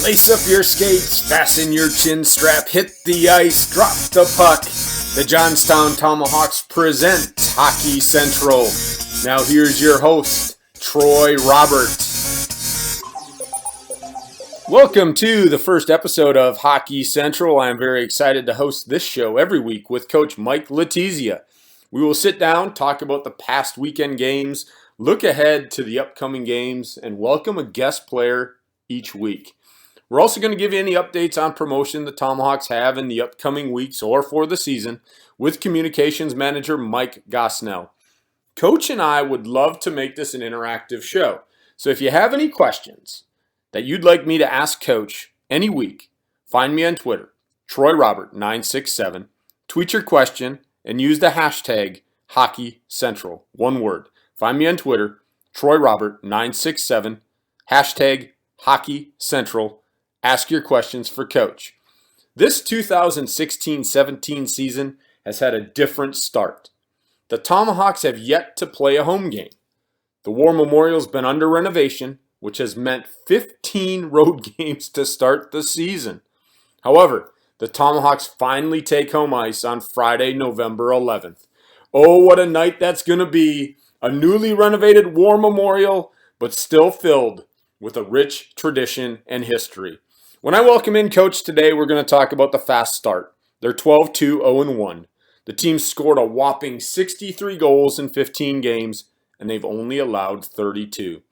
Lace up your skates, fasten your chin strap, hit the ice, drop the puck. The Johnstown Tomahawks present Hawkey Central. Now here's your host, Troy Robert. Welcome to the first episode of Hawkey Central. I'm very excited to host this show every week with Coach Mike Letizia. We will sit down, talk about the past weekend games, look ahead to the upcoming games, and welcome a guest player each week. We're also going to give you any updates on promotion the Tomahawks have in the upcoming weeks or for the season with Communications Manager Mike Gosnell. Coach and I would love to make this an interactive show. So if you have any questions that you'd like me to ask Coach any week, find me on Twitter, TroyRobert967. Tweet your question and use the hashtag Hawkey Central. One word. Find me on Twitter, TroyRobert967. Hashtag Hawkey Central. Ask your questions for Coach. This 2016-17 season has had a different start. The Tomahawks have yet to play a home game. The War Memorial's been under renovation, which has meant 15 road games to start the season. However, the Tomahawks finally take home ice on Friday, November 11th. Oh, what a night that's going to be. A newly renovated War Memorial, but still filled with a rich tradition and history. When I welcome in Coach today, we're going to talk about the fast start. They're 12-2, 0-1. The team scored a whopping 63 goals in 15 games, and they've only allowed 32.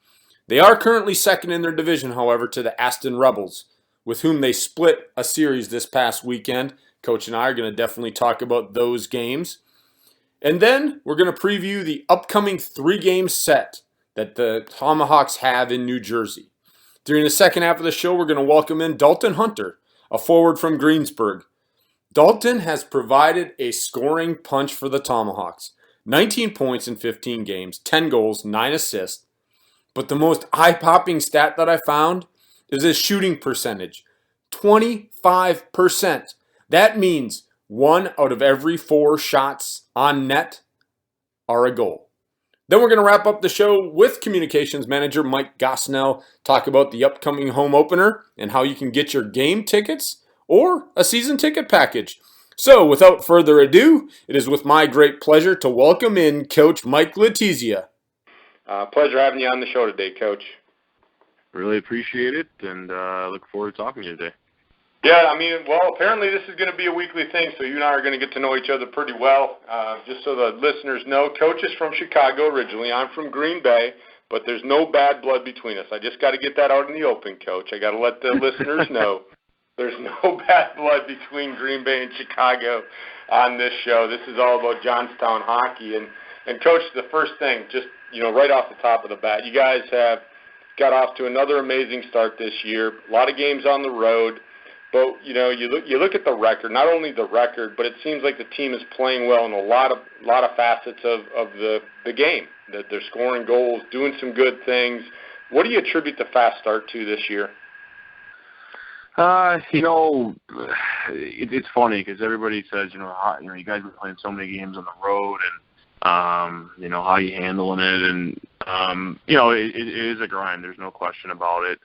They are currently second in their division, however, to the Aston Rebels, with whom they split a series this past weekend. Coach and I are going to definitely talk about those games. And then we're going to preview the upcoming 3-game set that the Tomahawks have in New Jersey. During the second half of the show, we're going to welcome in Dalton Hunter, a forward from Greensburg. Dalton has provided a scoring punch for the Tomahawks. 19 points in 15 games, 10 goals, 9 assists. But the most eye-popping stat that I found is his shooting percentage. 25%. That means 1 out of every 4 shots on net are a goal. Then we're going to wrap up the show with Communications Manager Mike Gosnell, talk about the upcoming home opener and how you can get your game tickets or a season ticket package. So without further ado, it is with my great pleasure to welcome in Coach Mike Letizia. Pleasure having you on the show today, Coach. Really appreciate it, and look forward to talking to you today. Yeah, apparently this is going to be a weekly thing, so you and I are going to get to know each other pretty well. Just so the listeners know, Coach is from Chicago originally. I'm from Green Bay, but there's no bad blood between us. I just got to get that out in the open, Coach. I got to let the listeners know there's no bad blood between Green Bay and Chicago on this show. This is all about Johnstown hockey. And Coach, the first thing, just right off the top of the bat, you guys have got off to another amazing start this year. A lot of games on the road. But, you look at the record, not only the record, but it seems like the team is playing well in a lot of facets of the game, that they're scoring goals, doing some good things. What do you attribute the fast start to this year? It's funny because everybody says, you guys have been playing so many games on the road and, how you handling it. And, it is a grind. There's no question about it.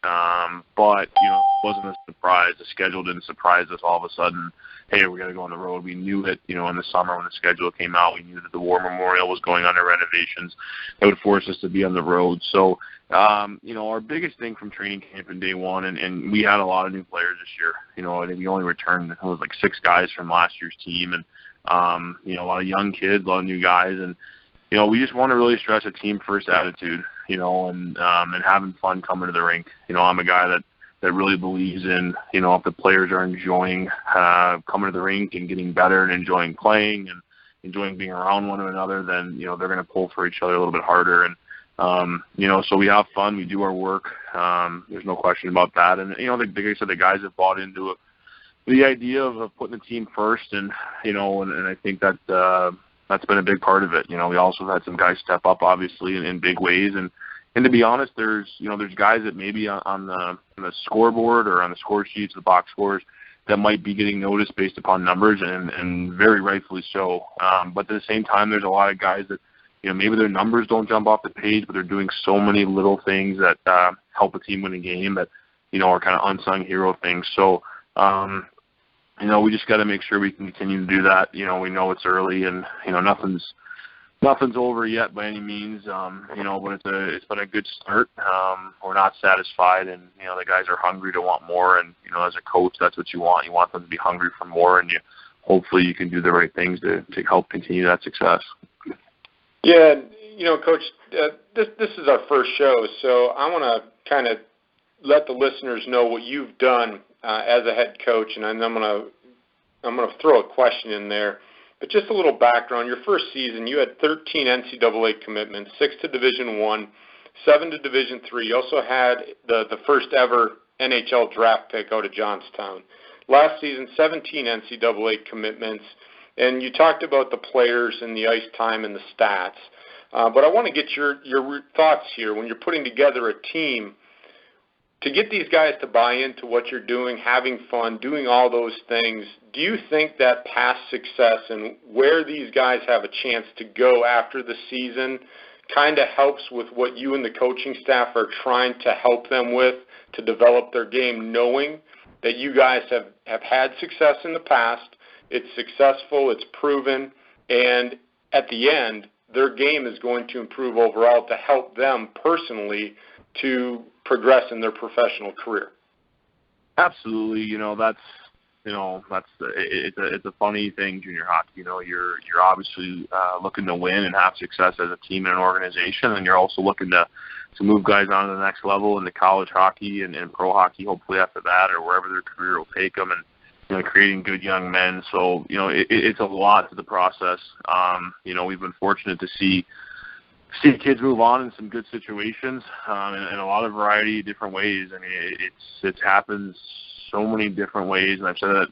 But, it wasn't a surprise. The schedule didn't surprise us all of a sudden. Hey, we got to go on the road. We knew it, in the summer when the schedule came out. We knew that the War Memorial was going under renovations. That would force us to be on the road. So, our biggest thing from training camp in day one, and we had a lot of new players this year. I think we only returned, 6 guys from last year's team. And, a lot of young kids, a lot of new guys. And, we just want to really stress a team-first attitude, and having fun coming to the rink. I'm a guy that really believes in, if the players are enjoying coming to the rink and getting better and enjoying playing and enjoying being around one another, then, they're going to pull for each other a little bit harder. And, so we have fun. We do our work. There's no question about that. And, like I said, the guys have bought into the idea of putting the team first. And, and I think that that's been a big part of it. We also had some guys step up, obviously, in big ways. And to be honest, there's guys that maybe on the scoreboard or on the score sheets, the box scores, that might be getting noticed based upon numbers, and very rightfully so. But at the same time, there's a lot of guys that, maybe their numbers don't jump off the page, but they're doing so many little things that help a team win a game that are kind of unsung hero things. So, we just got to make sure we can continue to do that. We know it's early and, nothing's over yet by any means, but it's been a good start. We're not satisfied, and, the guys are hungry to want more, and, as a coach, that's what you want. You want them to be hungry for more, and hopefully you can do the right things to help continue that success. Yeah, Coach, this is our first show, so I want to kind of let the listeners know what you've done as a head coach, and I'm going to throw a question in there. But just a little background. Your first season, you had 13 NCAA commitments, 6 to Division I, 7 to Division III. You also had the first ever NHL draft pick out of Johnstown. Last season, 17 NCAA commitments, and you talked about the players and the ice time and the stats. But I want to get your thoughts here. When you're putting together a team, to get these guys to buy into what you're doing, having fun, doing all those things, do you think that past success and where these guys have a chance to go after the season kind of helps with what you and the coaching staff are trying to help them with to develop their game, knowing that you guys have had success in the past, it's successful, it's proven, and at the end, their game is going to improve overall to help them personally to progress in their professional career? Absolutely. It's a funny thing, junior hockey. You're obviously looking to win and have success as a team and an organization, and you're also looking to move guys on to the next level into college hockey and pro hockey, hopefully after that, or wherever their career will take them, and creating good young men. So it's a lot to the process. We've been fortunate to see kids move on in some good situations in a lot of variety of different ways. I mean, it happens so many different ways, and I've said that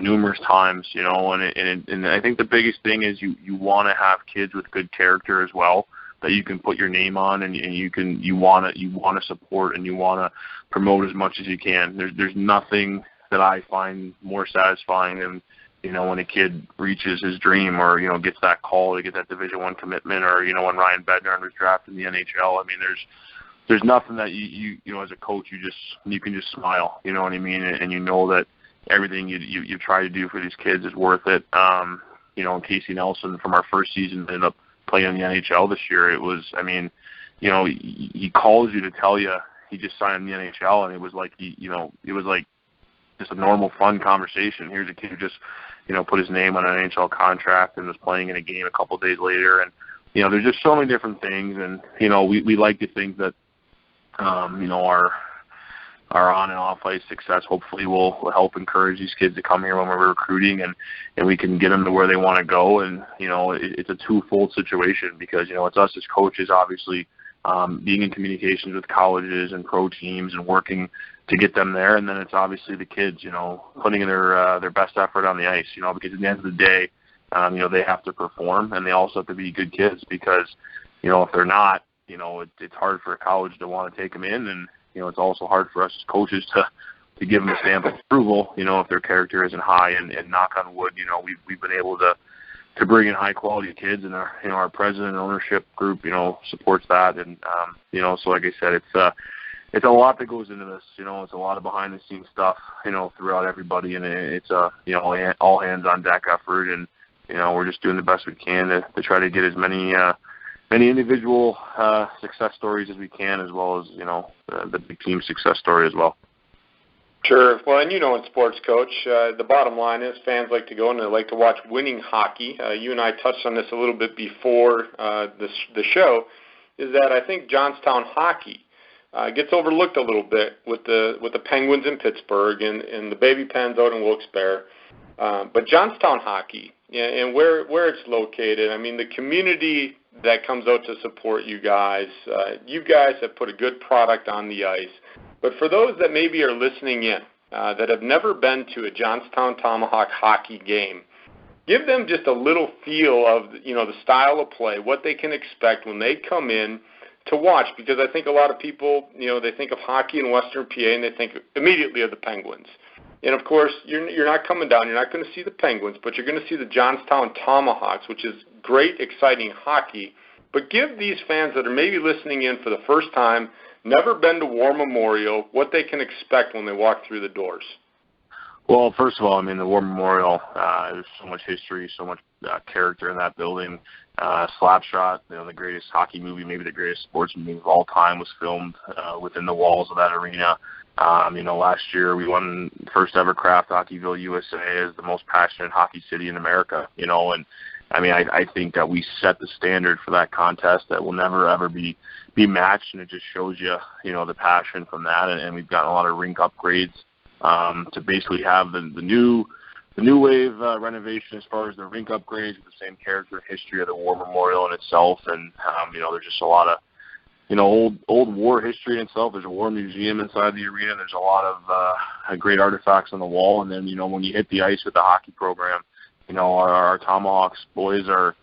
numerous times. And I think the biggest thing is you want to have kids with good character as well that you can put your name on, and you want to support and you want to promote as much as you can. There's nothing that I find more satisfying than when a kid reaches his dream or, gets that call to get that Division I commitment, or, when Ryan Bednar was drafted in the NHL. I mean, there's nothing that you as a coach, you can just smile, you know what I mean? And you know that everything you try to do for these kids is worth it. Casey Nelson from our first season ended up playing in the NHL this year. It was, he calls you to tell you he just signed in the NHL, and it was like, it was like just a normal, fun conversation. Here's a kid who just, put his name on an NHL contract and was playing in a game a couple of days later. And, there's just so many different things. And, we like to think that, our on and off ice success hopefully will help encourage these kids to come here when we're recruiting, and we can get them to where they want to go. And, it's a twofold situation because, it's us as coaches, obviously, being in communications with colleges and pro teams and working to get them there. And then it's obviously the kids, putting in their best effort on the ice, because at the end of the day, they have to perform, and they also have to be good kids because, if they're not, it's hard for a college to want to take them in. And, it's also hard for us as coaches to give them a stamp of approval, if their character isn't high. And knock on wood, we've been able to bring in high quality kids, and our president and ownership group, supports that. And, so like I said, it's a lot that goes into this, it's a lot of behind the scenes stuff, throughout everybody. And it's all hands on deck effort. And, we're just doing the best we can to try to get as many individual success stories as we can, as well as, the big team success story as well. Sure. Well, and in sports, Coach, the bottom line is fans like to go and they like to watch winning hockey. You and I touched on this a little bit before the show, is that I think Johnstown hockey gets overlooked a little bit with the Penguins in Pittsburgh and the Baby Pens out in Wilkes-Barre. But Johnstown hockey and where it's located, I mean, the community that comes out to support you guys have put a good product on the ice. But for those that maybe are listening in that have never been to a Johnstown Tomahawk hockey game, give them just a little feel of the style of play, what they can expect when they come in to watch, because I think a lot of people, they think of hockey in Western PA and they think immediately of the Penguins. And, of course, you're not coming down. You're not going to see the Penguins, but you're going to see the Johnstown Tomahawks, which is great, exciting hockey. But give these fans that are maybe listening in for the first time never been to War Memorial, what they can expect when they walk through the doors. Well, first of all, I mean, the War Memorial, there's so much history, so much character in that building. Slapshot, the greatest hockey movie, maybe the greatest sports movie of all time, was filmed within the walls of that arena. Last year we won first ever Kraft Hockeyville, USA, as the most passionate hockey city in America, and I mean, I think that we set the standard for that contest that will never, ever be matched, and it just shows you, the passion from that, and we've gotten a lot of rink upgrades to basically have the new wave renovation as far as the rink upgrades with the same character and history of the War Memorial in itself, and there's just a lot of old war history in itself. There's a war museum inside the arena. There's a lot of great artifacts on the wall, and then when you hit the ice with the hockey program, our Tomahawks boys are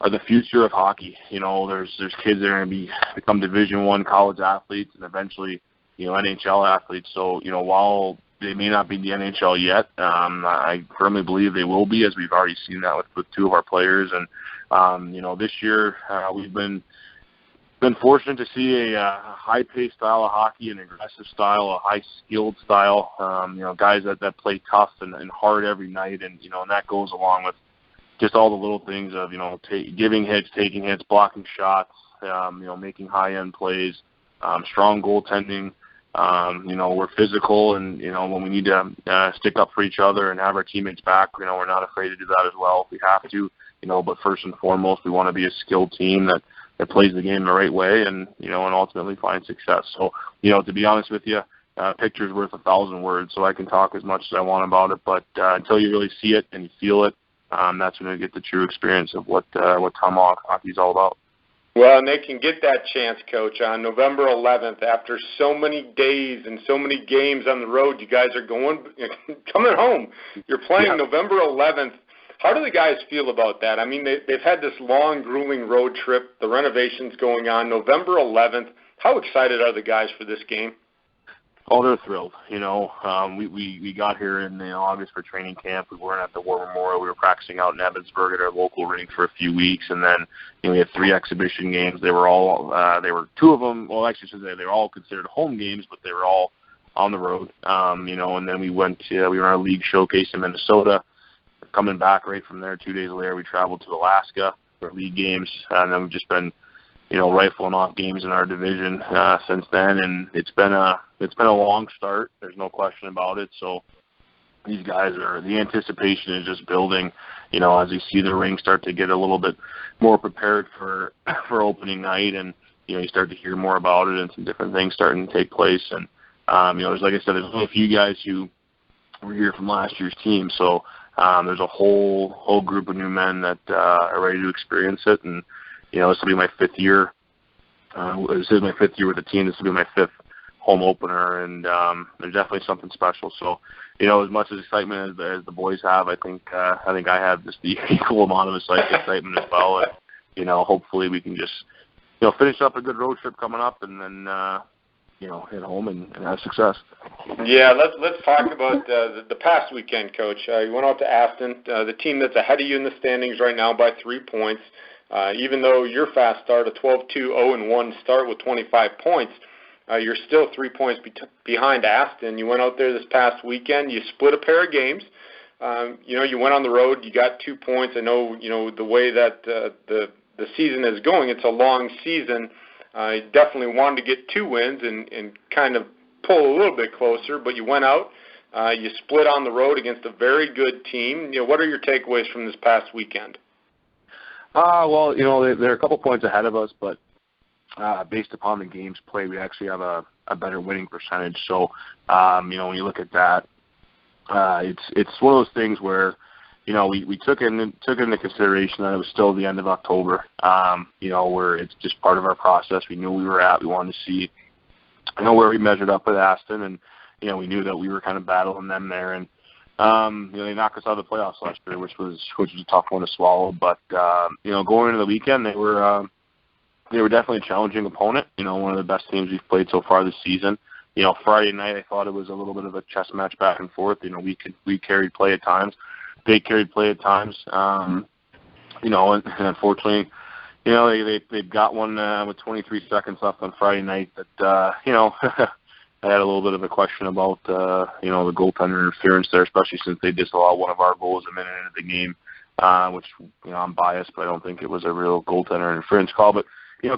the future of hockey. There's kids that are going to become Division I college athletes and eventually NHL athletes. So while they may not be the NHL yet, I firmly believe they will be, as we've already seen that with two of our players. And this year we've been fortunate to see a high-paced style of hockey, an aggressive style, a high-skilled style, guys that play tough and hard every night, and that goes along with just all the little things of, giving hits, taking hits, blocking shots, making high-end plays, strong goaltending. We're physical, and, when we need to stick up for each other and have our teammates back, we're not afraid to do that as well if we have to, but first and foremost, we want to be a skilled team that plays the game the right way and ultimately find success. So, to be honest with you, picture's worth 1,000 words, so I can talk as much as I want about it, but until you really see it and you feel it, that's when you get the true experience of what Tomahawk hockey is all about. Well, and they can get that chance, Coach, on November 11th. After so many days and so many games on the road, you guys are coming home. You're playing November 11th. How do the guys feel about that? I mean, they've had this long, grueling road trip. The renovation's going on. November 11th. How excited are the guys for this game? Oh, they're thrilled. We got here in August for training camp. We weren't at the War Memorial. We were practicing out in Evansburg at our local rink for a few weeks, and then we had 3 exhibition games. They were 2 of them. Well, actually, they were all considered home games, but they were all on the road. And then we went. We were on a league showcase in Minnesota. Coming back right from there, 2 days later, we traveled to Alaska for league games, and then we've just been, rifling off games in our division since then. And it's been a long start. There's no question about it. So these guys the anticipation is just building. As you see the ring start to get a little bit more prepared for opening night, and you start to hear more about it, and some different things starting to take place. And there's, like I said, there's a few guys who were here from last year's team, so. There's a whole group of new men that are ready to experience it, and this will be my 5th year. This is my 5th year with the team. This will be my 5th home opener, and there's definitely something special. So, as much as excitement as the boys have, I think I have just the equal amount of excitement as well. And hopefully we can just finish up a good road trip coming up, and then hit home and have success. Yeah, let's talk about the past weekend, Coach. You went out to Aston, the team that's ahead of you in the standings right now by 3 points. Even though your fast start, a 12-2, 0-1 start with 25 points, you're still 3 points behind Aston. You went out there this past weekend. You split a pair of games. You went on the road. You got 2 points. I know, the way that the season is going, it's a long season. You definitely wanted to get 2 wins and kind of pull a little bit closer, but you went out. You split on the road against a very good team. What are your takeaways from this past weekend? Well, they're a couple points ahead of us, but based upon the games played, we actually have a better winning percentage. So, when you look at that, it's one of those things where, we took into consideration that it was still the end of October, where it's just part of our process. We knew we were at. We wanted to see, where we measured up with Aston, and, we knew that we were kind of battling them there. And, they knocked us out of the playoffs last year, which was a tough one to swallow. But, going into the weekend, they were definitely a challenging opponent, one of the best teams we've played so far this season. Friday night, I thought it was a little bit of a chess match back and forth. We carried play at times. They carried play at times, and unfortunately, they've got one with 23 seconds left on Friday night that, I had a little bit of a question about, the goaltender interference there, especially since they disallowed one of our goals a minute into the game, which, I'm biased, but I don't think it was a real goaltender interference call. But,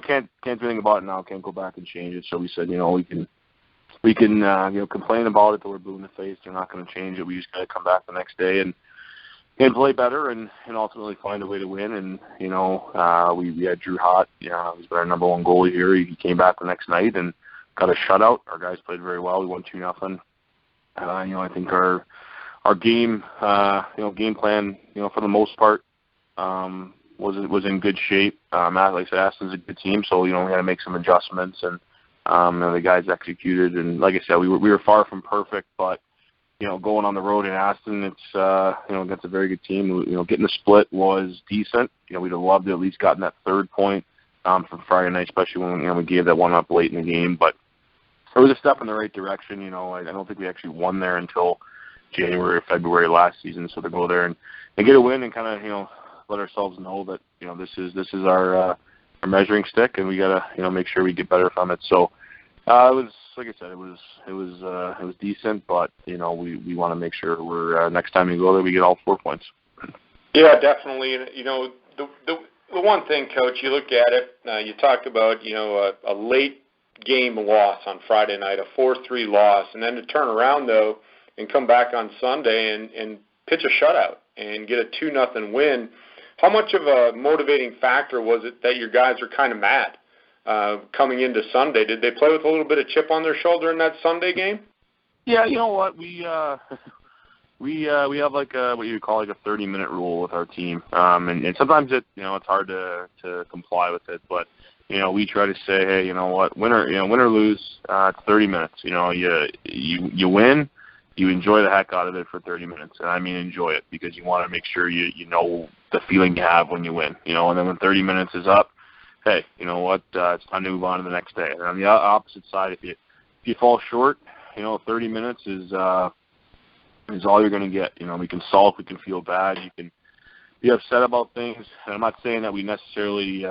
can't do anything about it now. Can't go back and change it. So we said, we can complain about it till we're blue in the face. They're not going to change it. We just got to come back the next day and play better and ultimately find a way to win. And, we had Drew Hott. He's been our number one goalie here. He came back the next night and got a shutout. Our guys played very well. We won 2-0. I think our game, game plan, for the most part, was in good shape. Like I said, Aston's a good team, so we had to make some adjustments, and the guys executed. And like I said, we were far from perfect, but going on the road in Aston, it's against a very good team. Getting the split was decent. We'd have loved to at least gotten that third point from Friday night, especially when we gave that one up late in the game, but it was a step in the right direction. I don't think we actually won there until January or February last season. So to go there and get a win and kind of let ourselves know that this is our measuring stick, and we gotta make sure we get better from it. So it was, like I said, it was decent, but we want to make sure we're next time we go there we get all 4 points. Yeah, definitely. The one thing, Coach, you look at it. You talked about a late game loss on Friday night, a 4-3 loss, and then to turn around, though, and come back on Sunday and pitch a shutout and get a 2-0 win. How much of a motivating factor was it that your guys were kind of mad coming into Sunday? Did they play with a little bit of chip on their shoulder in that Sunday game? Yeah, you know what? We have like what you call like a 30-minute rule with our team, and sometimes it's hard to comply with it, but we try to say, hey, what, win or lose, it's 30 minutes. You win, you enjoy the heck out of it for 30 minutes. And I mean enjoy it, because you want to make sure you know the feeling you have when you win. And then when 30 minutes is up, hey, it's time to move on to the next day. And on the opposite side, if you fall short, 30 minutes is all you're going to get. We can sulk, we can feel bad, you can be upset about things. And I'm not saying that we necessarily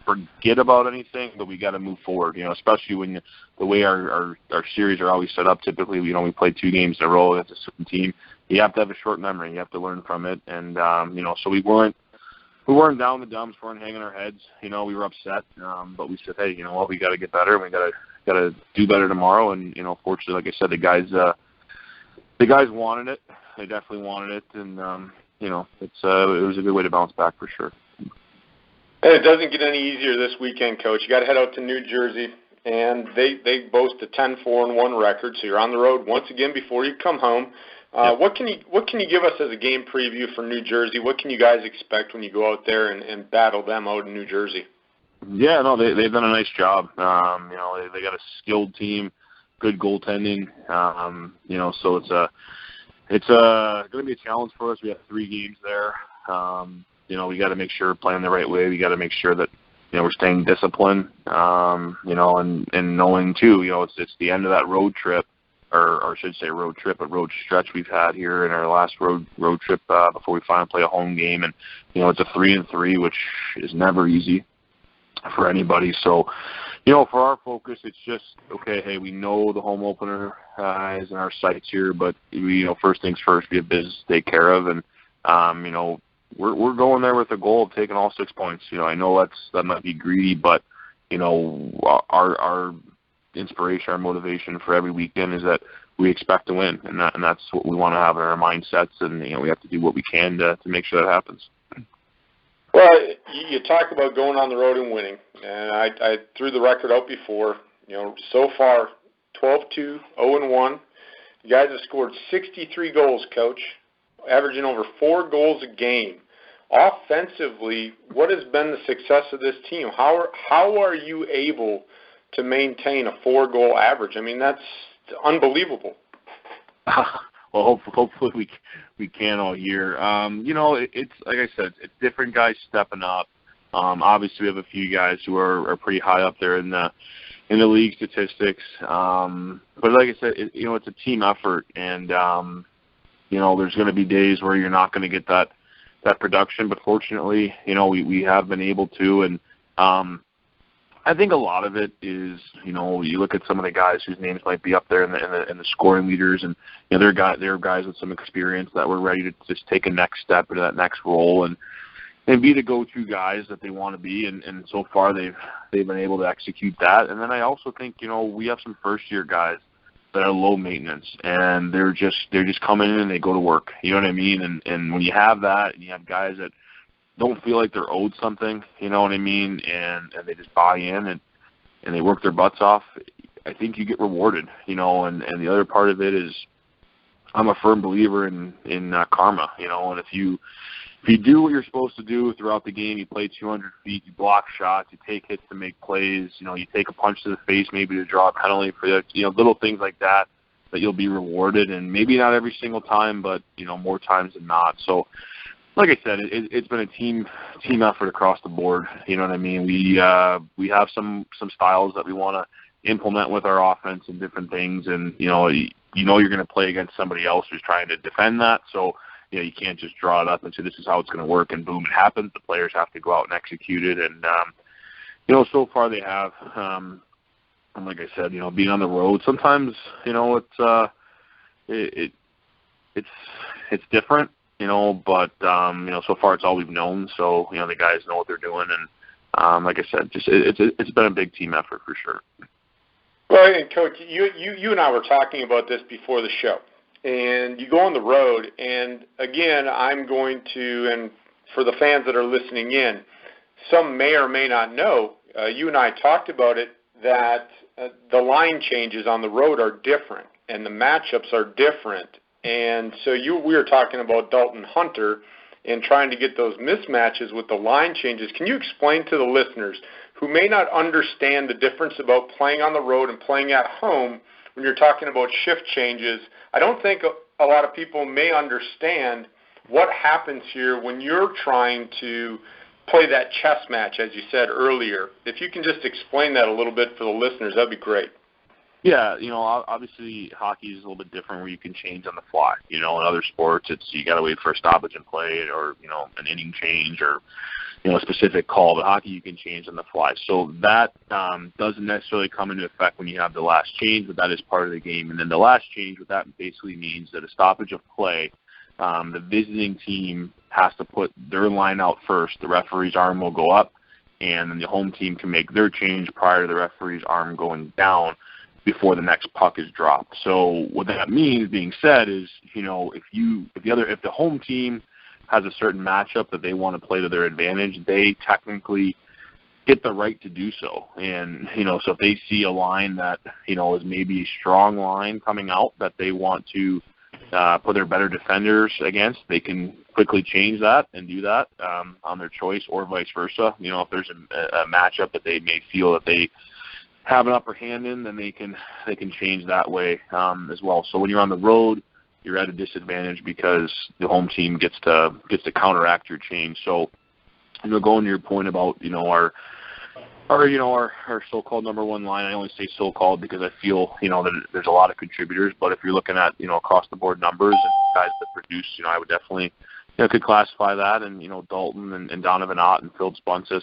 forget about anything, but we got to move forward, especially when the way our series are always set up. Typically, we play 2 games in a row against a certain team. You have to have a short memory. You have to learn from it. And, so we weren't down the dumps. We weren't hanging our heads. We were upset. But we said, hey, we got to get better. We got to do better tomorrow. And, fortunately, like I said, the guys wanted it. They definitely wanted it. And, it was a good way to bounce back for sure. And it doesn't get any easier this weekend, Coach. You got to head out to New Jersey, and they boast a 10-4-1 record. So you're on the road once again before you come home. What can you give us as a game preview for New Jersey? What can you guys expect when you go out there and battle them out in New Jersey? Yeah, no, they've done a nice job. They got a skilled team, good goaltending. So it's going to be a challenge for us. We have 3 games there. We got to make sure we're playing the right way. We got to make sure that, we're staying disciplined, and knowing too, it's the end of that road trip, or I should say road trip, a road stretch we've had here in our last road trip before we finally play a home game. And, it's a 3-3, which is never easy for anybody. So, for our focus, it's just, okay, hey, we know the home opener is in our sights here, but, first things first, we have business to take care of. And, we're going there with the goal of taking all 6 points. I know that might be greedy, but our inspiration, our motivation for every weekend is that we expect to win, and that's what we want to have in our mindsets. And we have to do what we can to make sure that happens. Well, you talk about going on the road and winning, and I threw the record out before. So far, 12-2, 0-1. You guys have scored 63 goals, Coach, averaging over 4 goals a game. Offensively, what has been the success of this team? How are you able to maintain a 4-goal average? I mean, that's unbelievable. Well, hopefully we can all year. It's like I said, it's different guys stepping up. Obviously, we have a few guys who are pretty high up there in the league statistics. But like I said, it's a team effort, and there's going to be days where you're not going to get that that production. But fortunately, we have been able to. And I think a lot of it is, you look at some of the guys whose names might be up there in the scoring leaders, and they're guys with some experience that were ready to just take a next step into that next role and be the go-to guys that they want to be. And so far they've been able to execute that. And then I also think we have some first-year guys that are low maintenance, and they're just coming in and they go to work. You know what I mean? And when you have that, and you have guys that don't feel like they're owed something, you know what I mean, and they just buy in and they work their butts off, I think you get rewarded, and the other part of it is I'm a firm believer in karma, and if you do what you're supposed to do throughout the game, you play 200 feet, you block shots, you take hits to make plays, you take a punch to the face maybe to draw a penalty for little things like that you'll be rewarded, and maybe not every single time, but more times than not. So like I said, it's been a team effort across the board. You know what I mean? We have some styles that we want to implement with our offense and different things, and you're going to play against somebody else who's trying to defend that. So you can't just draw it up and say this is how it's going to work, and boom, it happens. The players have to go out and execute it, and so far they have. And like I said, being on the road, sometimes it's different. But so far it's all we've known. So the guys know what they're doing, and like I said, just it's been a big team effort for sure. Well, and Coach, you and I were talking about this before the show, and you go on the road, and again, I'm going to, and for the fans that are listening in, some may or may not know. You and I talked about it, that the line changes on the road are different, and the matchups are different. And so we were talking about Dalton Hunter and trying to get those mismatches with the line changes. Can you explain to the listeners who may not understand the difference about playing on the road and playing at home when you're talking about shift changes? I don't think a lot of people may understand what happens here when you're trying to play that chess match, as you said earlier. If you can just explain that a little bit for the listeners, that'd be great. Yeah, obviously hockey is a little bit different where you can change on the fly. In other sports, you got to wait for a stoppage and play or, an inning change or, a specific call. But hockey, you can change on the fly. So that doesn't necessarily come into effect when you have the last change, but that is part of the game. And then the last change, what that basically means that a stoppage of play, the visiting team has to put their line out first. The referee's arm will go up, and then the home team can make their change prior to the referee's arm going down before the next puck is dropped. So what that means, being said, is if the home team has a certain matchup that they want to play to their advantage, they technically get the right to do so. And so if they see a line that is maybe a strong line coming out that they want to put their better defenders against, they can quickly change that and do that on their choice, or vice versa. If there's a matchup that they may feel that they have an upper hand in, then they can change that way as well. So when you're on the road, you're at a disadvantage because the home team gets to counteract your change. So going to your point about our so-called number one line, I only say so-called because I feel that there's a lot of contributors. But if you're looking at across the board numbers and guys that produce, I would definitely could classify that, and Dalton and Donovan Ott and Phil Spunsis.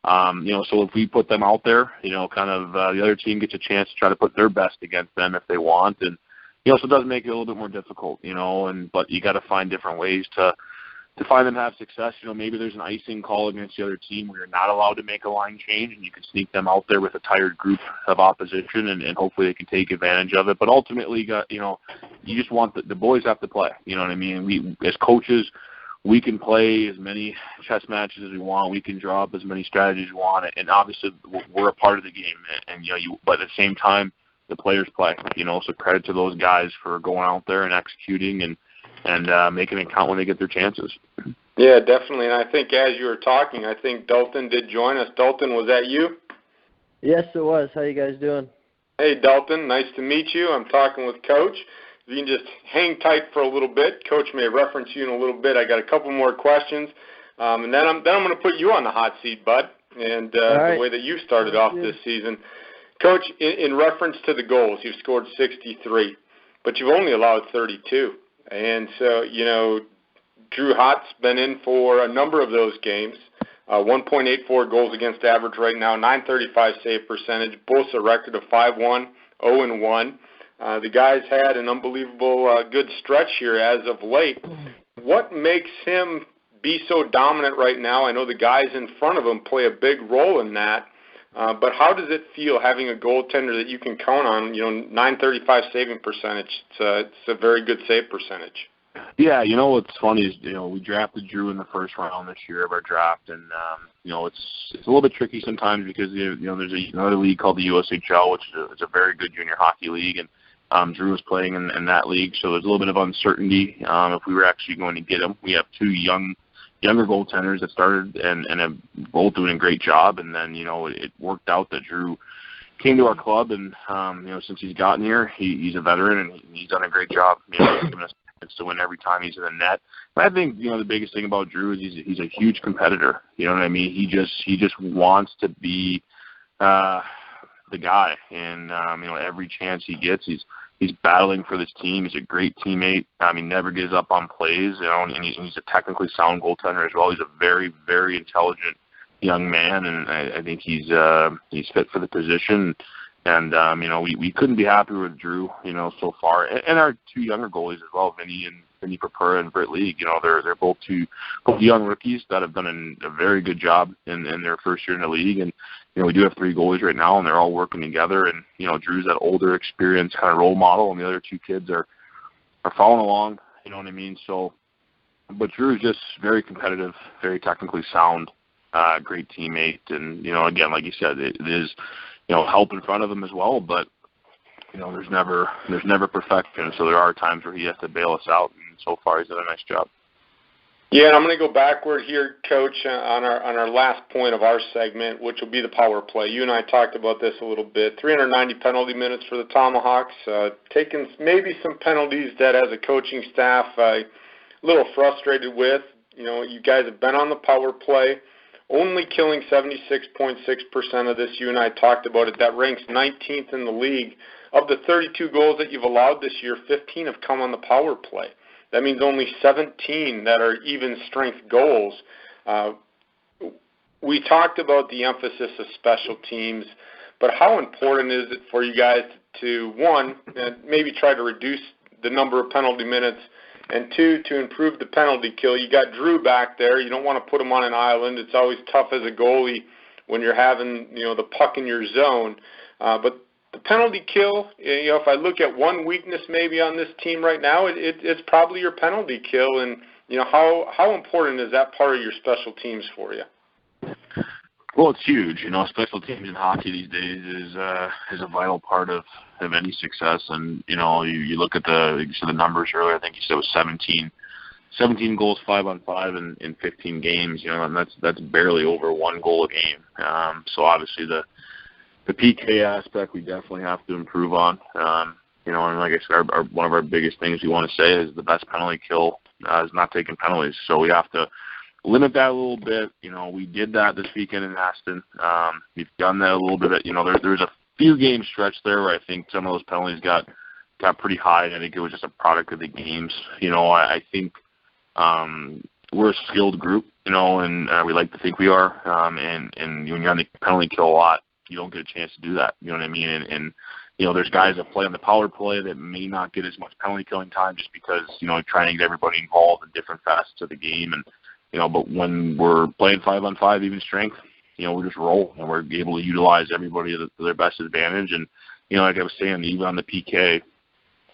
So if we put them out there, the other team gets a chance to try to put their best against them if they want. And, so it does make it a little bit more difficult, but you got to find different ways to find them to have success. Maybe there's an icing call against the other team where you're not allowed to make a line change, and you can sneak them out there with a tired group of opposition, and hopefully they can take advantage of it. But ultimately, you just want the boys have to play. You know what I mean? We, as coaches, we can play as many chess matches as we want. We can draw up as many strategies we want, and obviously we're a part of the game. And but at the same time, the players play. So credit to those guys for going out there and executing and making it count when they get their chances. Yeah, definitely. And I think as you were talking, I think Dalton did join us. Dalton, was that you? Yes, it was. How you guys doing? Hey, Dalton. Nice to meet you. I'm talking with Coach. If you can just hang tight for a little bit. Coach may reference you in a little bit. I got a couple more questions, and then I'm going to put you on the hot seat, bud, and the way that you started off this season. Coach, in reference to the goals, you've scored 63, but you've only allowed 32. And so, Drew Hott's been in for a number of those games. 1.84 goals against average right now, 935 save percentage, boasts a record of 5-1, 0-1. The guy's had an unbelievable good stretch here as of late. What makes him be so dominant right now? I know the guys in front of him play a big role in that, but how does it feel having a goaltender that you can count on? 935 saving percentage. It's a very good save percentage. Yeah, what's funny is we drafted Drew in the first round this year of our draft, and it's a little bit tricky sometimes because there's another league called the USHL, which is a very good junior hockey league, and Drew was playing in that league, so there's a little bit of uncertainty if we were actually going to get him. We have two younger goaltenders that started and have both doing a great job, and then it worked out that Drew came to our club, and since he's gotten here, he's a veteran and he's done a great job. He's given us to win every time he's in the net. But I think the biggest thing about Drew is he's a huge competitor. You know what I mean? He just wants to be the guy, and every chance he gets, he's battling for this team. He's a great teammate. Never gives up on plays. And he's a technically sound goaltender as well. He's a very, very intelligent young man, and I think he's fit for the position. And, we couldn't be happier with Drew, so far. And our two younger goalies as well, Vinny Perpura and Britt League. They're both young rookies that have done a very good job in their first year in the league. And, we do have three goalies right now, and they're all working together. And, Drew's that older, experienced kind of role model, and the other two kids are following along, you know what I mean? So, but Drew's just very competitive, very technically sound, great teammate. And, again, like you said, it is – help in front of him as well, but there's never perfection. So there are times where he has to bail us out, and so far he's done a nice job. Yeah, and I'm going to go backward here, Coach, on our last point of our segment, which will be the power play. You and I talked about this a little bit. 390 penalty minutes for the Tomahawks, taking maybe some penalties that as a coaching staff a little frustrated with. You guys have been on the power play, only killing 76.6% of this. You and I talked about it. That ranks 19th in the league. Of the 32 goals that you've allowed this year, 15 have come on the power play. That means only 17 that are even strength goals. We talked about the emphasis of special teams, but how important is it for you guys to, one, maybe try to reduce the number of penalty minutes, and two, to improve the penalty kill? You got Drew back there. You don't want to put him on an island. It's always tough as a goalie when you're having, the puck in your zone. But the penalty kill, if I look at one weakness maybe on this team right now, it's probably your penalty kill. And, how important is that part of your special teams for you? Well, it's huge. Special teams in hockey these days is a vital part of any success. And, you look at the numbers earlier. I think you said it was 17 goals 5-on-5 in 15 games, and that's barely over one goal a game. So obviously the PK aspect we definitely have to improve on. And like I said, one of our biggest things we want to say is the best penalty kill is not taking penalties. So we have to limit that a little bit. We did that this weekend in Aston. We've done that a little bit. There's a few game stretch there where I think some of those penalties got pretty high, and I think it was just a product of the games. I think we're a skilled group, and we like to think we are. And when you're on the penalty kill a lot, you don't get a chance to do that. You know what I mean? And there's guys that play on the power play that may not get as much penalty killing time just because, trying to get everybody involved in different facets of the game. And, but when we're playing 5-on-5 even strength, we just roll, and we're able to utilize everybody to their best advantage. And, like I was saying, even on the PK,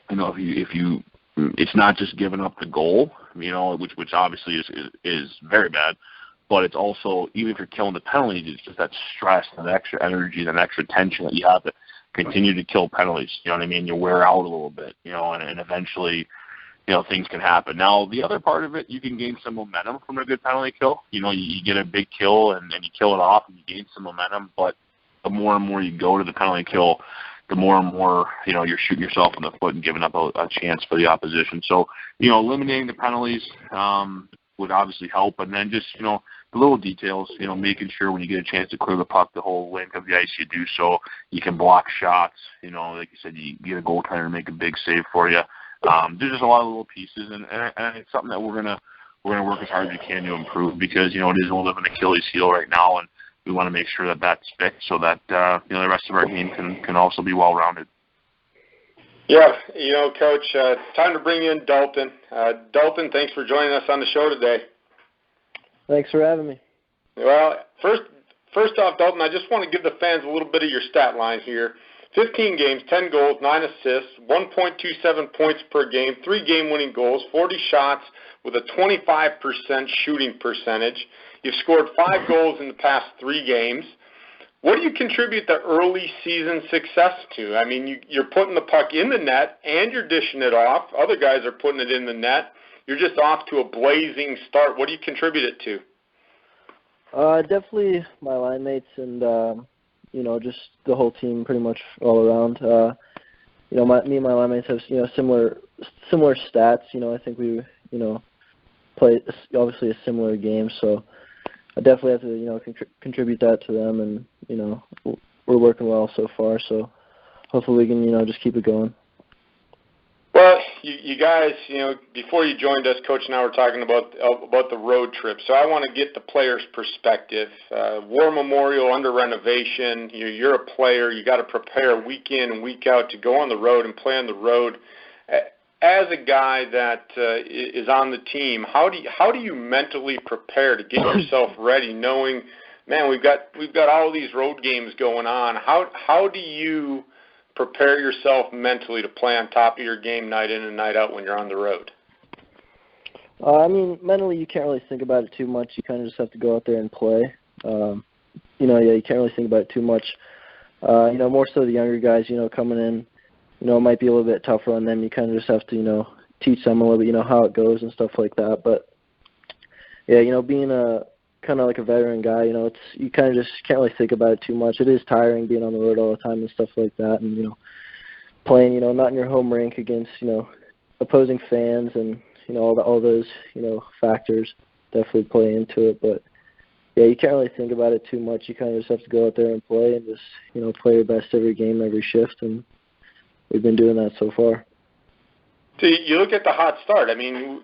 if you it's not just giving up the goal, which obviously is very bad, but it's also, even if you're killing the penalties, it's just that stress and that extra energy, that extra tension that you have to continue to kill penalties. You know what I mean? You wear out a little bit, and eventually, things can happen. Now, the other part of it, you can gain some momentum from a good penalty kill. You get a big kill and you kill it off and you gain some momentum, but the more and more you go to the penalty kill, the more and more, you're shooting yourself in the foot and giving up a chance for the opposition. So, eliminating the penalties would obviously help. And then just, the little details, making sure when you get a chance to clear the puck the whole length of the ice, you do so. You can block shots. Like you said, you get a goaltender to make a big save for you. There's just a lot of little pieces, and it's something that we're we're going to work as hard as we can to improve because, it is a little bit of an Achilles heel right now, and we want to make sure that that's fixed so that, the rest of our game can also be well-rounded. Yeah, Coach, time to bring in Dalton. Dalton, thanks for joining us on the show today. Thanks for having me. Well, first off, Dalton, I just want to give the fans a little bit of your stat line here. 15 games, 10 goals, 9 assists, 1.27 points per game, 3 game-winning goals, 40 shots with a 25% shooting percentage. You've scored 5 goals in the past 3 games. What do you contribute the early season success to? I mean, you're putting the puck in the net and you're dishing it off. Other guys are putting it in the net. You're just off to a blazing start. What do you contribute it to? Definitely my line mates and, just the whole team pretty much all around. Me and my line mates have, similar stats. I think we, play obviously a similar game, so I definitely have to, contribute that to them, and, we're working well so far, so hopefully we can, just keep it going. Well, you guys, before you joined us, Coach and I were talking about the road trip. So I want to get the player's perspective. War Memorial under renovation. You're a player. You got to prepare week in and week out to go on the road and play on the road. As a guy that is on the team, how do you mentally prepare to get yourself ready, knowing, man, we've got all these road games going on. How do you prepare yourself mentally to play on top of your game night in and night out when you're on the road? Mentally you can't really think about it too much. You kind of just have to go out there and play. You can't really think about it too much. More so the younger guys, coming in, it might be a little bit tougher on them. You kind of just have to, teach them a little bit, how it goes and stuff like that. But, yeah, being a kind of like a veteran guy, it's you kind of just can't really think about it too much. It is tiring being on the road all the time and stuff like that, and playing, not in your home rink against, opposing fans, and all those factors definitely play into it. But yeah, you can't really think about it too much. You kind of just have to go out there and play and just play your best every game, every shift, and we've been doing that so far. So you look at the hot start. I mean,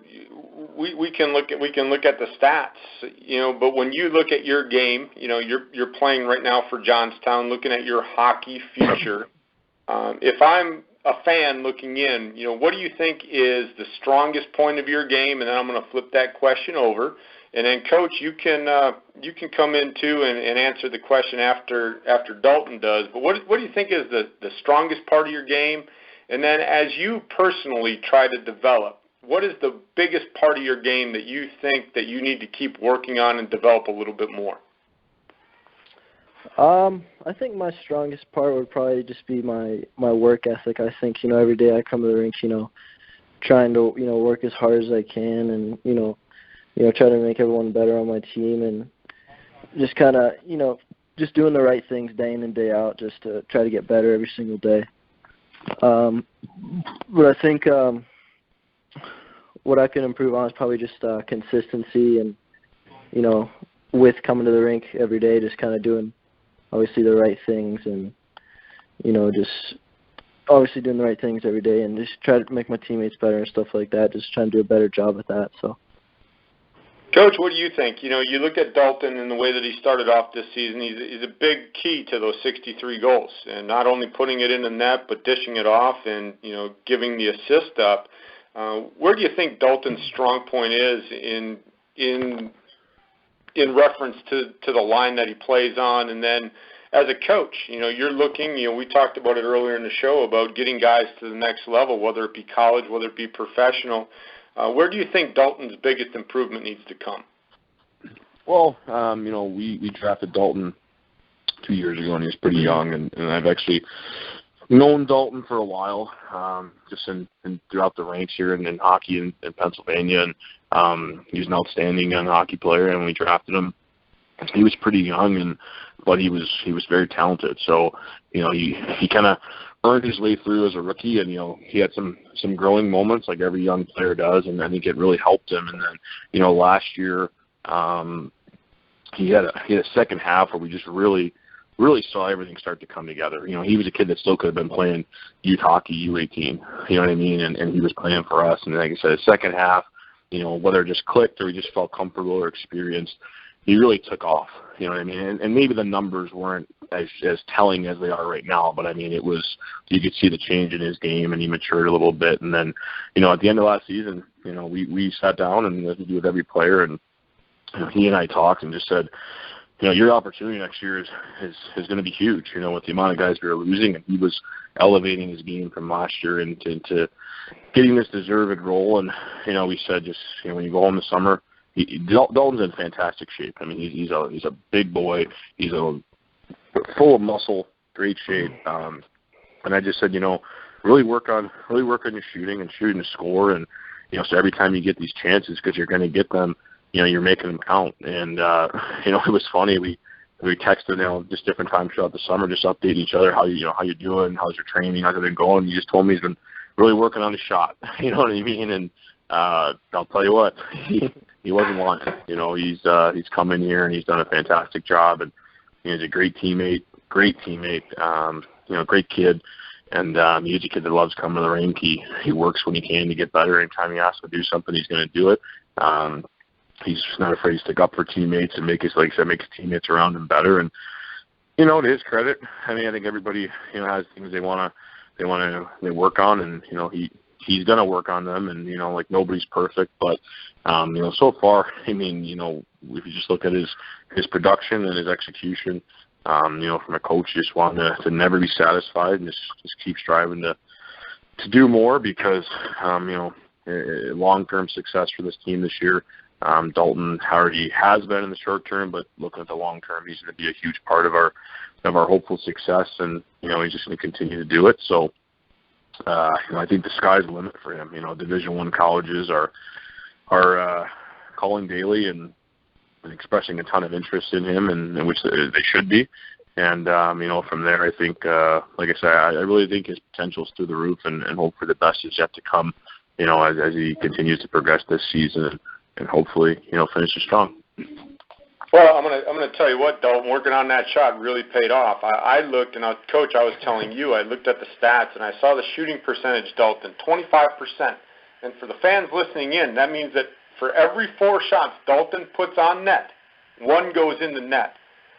we can look at the stats, but when you look at your game, you're playing right now for Johnstown, looking at your hockey future. If I'm a fan looking in, what do you think is the strongest point of your game? And then I'm going to flip that question over, and then Coach, you can come in too and answer the question after Dalton does. But what do you think is the strongest part of your game? And then as you personally try to develop, what is the biggest part of your game that you think that you need to keep working on and develop a little bit more? I think my strongest part would probably just be my work ethic. I think, every day I come to the rink, trying to, work as hard as I can and, try to make everyone better on my team and just kind of, just doing the right things day in and day out just to try to get better every single day. But I think what I can improve on is probably just consistency and, with coming to the rink every day, just kind of doing obviously the right things and, just obviously doing the right things every day and just try to make my teammates better and stuff like that, just trying to do a better job at that. So. Coach, what do you think? You look at Dalton and the way that he started off this season, he's a big key to those 63 goals, and not only putting it in the net, but dishing it off and, giving the assist up. Where do you think Dalton's strong point is in reference to the line that he plays on? And then as a coach, you're looking, we talked about it earlier in the show about getting guys to the next level, whether it be college, whether it be professional. Where do you think Dalton's biggest improvement needs to come? Well, we drafted Dalton 2 years ago, and he was pretty young, and I've actually known Dalton for a while, just in throughout the ranks here in hockey in Pennsylvania, and he was an outstanding young hockey player, and when we drafted him, he was pretty young, but he was very talented. So, he kind of earned his way through as a rookie, and he had some growing moments like every young player does, and I think it really helped him. And then last year he had a second half where we just really saw everything start to come together. He was a kid that still could have been playing youth hockey, U18, you know what I mean, and he was playing for us. And like I said, the second half whether it just clicked or he just felt comfortable or experienced, he really took off. You know what I mean? And maybe the numbers weren't as telling as they are right now, but I mean, it was, you could see the change in his game, and he matured a little bit. And then, at the end of last season, we sat down, and as we do with every player, and he and I talked and just said, your opportunity next year is going to be huge, with the amount of guys we were losing. And he was elevating his game from last year into getting this deserved role. And, we said just, when you go home this summer, Dalton's in fantastic shape. I mean, he's a big boy. He's full of muscle, great shape. And I just said, really work on your shooting and shooting to score. And, so every time you get these chances, because you're going to get them, you're making them count. And, it was funny. We texted, just different times throughout the summer, just updating each other, how you doing, how's your training, how's it been going. He just told me he's been really working on his shot. You know what I mean? And I'll tell you what, he wasn't lying. He's come in here and he's done a fantastic job, and he's a great teammate, great kid. And he's a kid that loves coming to the rink. He works when he can to get better. Anytime he asks to do something, he's going to do it. He's not afraid to stick up for teammates and make his teammates around him better. And to his credit, I mean, I think everybody has things they want to work on, and he's going to work on them. And like, nobody's perfect, but so far, I mean, if you just look at his production and his execution, from a coach, just wanting to never be satisfied and just keep striving to do more, because long-term success for this team this year. Dalton already has been in the short term, but looking at the long term, he's going to be a huge part of our hopeful success, and he's just going to continue to do it. So I think the sky's the limit for him. Division I colleges are calling daily and expressing a ton of interest in him, and which they should be. And from there, I think, like I said, I really think his potential is through the roof, and hope for the best is yet to come. As he continues to progress this season, and hopefully, finishes strong. Well, I'm gonna tell you what, Dalton, working on that shot really paid off. I looked, and Coach, I was telling you, I looked at the stats, and I saw the shooting percentage, Dalton, 25%. And for the fans listening in, that means that for every 4 shots Dalton puts on net, 1 goes in the net.